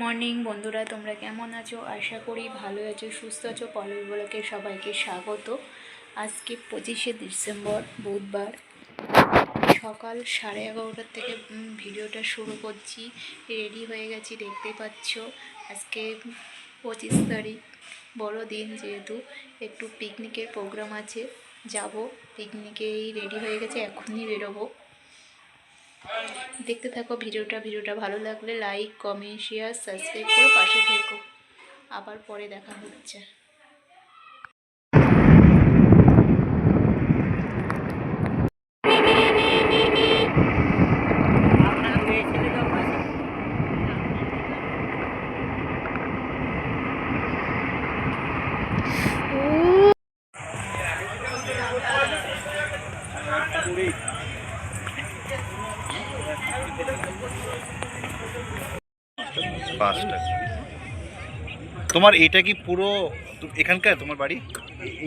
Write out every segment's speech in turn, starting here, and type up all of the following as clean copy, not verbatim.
Morning বন্ধুরা, তোমরা কেমন আছো? আশা করি ভালো আছো, সুস্থ আছো। পলের ব্লগে সবাইকে স্বাগত। আজকে 25শে ডিসেম্বর বুধবার, সকাল 11:30 থেকে ভিডিওটা শুরু করছি। রেডি হয়ে গেছি, দেখতে পাচ্ছ। আজকে 25 তারিখ, বড় দিন, যেহেতু একটু পিকনিকের প্রোগ্রাম আছে, যাব পিকনিকেই। রেডি হয়ে গেছে, এখনই বেরোবো। দেখতে থাকো ভিডিওটা ভালো লাগলে লাইক, কমেন্ট, শেয়ার, সাবস্ক্রাইব করে পাশে থেকো। আবার পরে দেখা হচ্ছে। তোমার এটা কি পুরো এখানকার তোমার বাড়ি?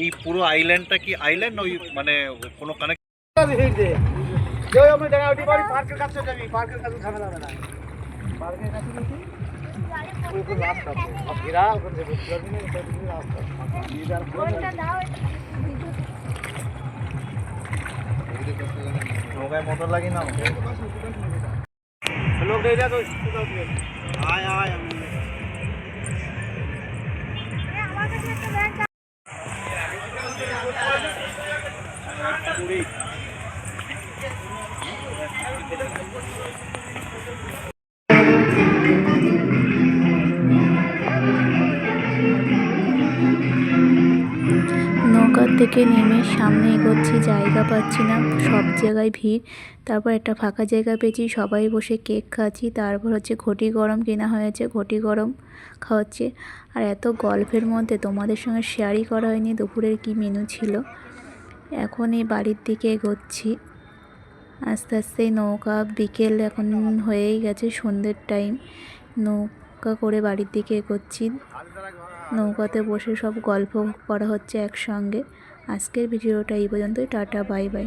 এই পুরো আইল্যান্ডটা কি আইল্যান্ড, ওই মানে কোনো কানেক্ট? নৌকায় মোটর লাগি না লোক আয় আয় নৌকা থেকে নেমে সামনে এগোচ্ছি, জায়গা পাচ্ছি না, সব জায়গায় ভিড়। তারপর একটা ফাঁকা জায়গা পেয়েছি, সবাই বসে কেক খাচ্ছি। তারপর হচ্ছে ঘটি গরম কেনা হয়েছে, ঘটি গরম খাওয়াচ্ছে। আর এত গল্পের মধ্যে তোমাদের সঙ্গে শেয়ারই করা হয়নি দুপুরের কি মেনু ছিল। এখন এই বাড়ির দিকে এগোচ্ছি আস্তে আস্তে। নৌকা বিকেল এখন হয়েই গেছে, সন্ধ্যের টাইম। নৌকা করে বাড়ির দিকে এগোচ্ছি। নৌকাতে বসে সব গল্প করা হচ্ছে একসঙ্গে। আজকের ভিডিওটা এই পর্যন্তই। Tata, bye bye.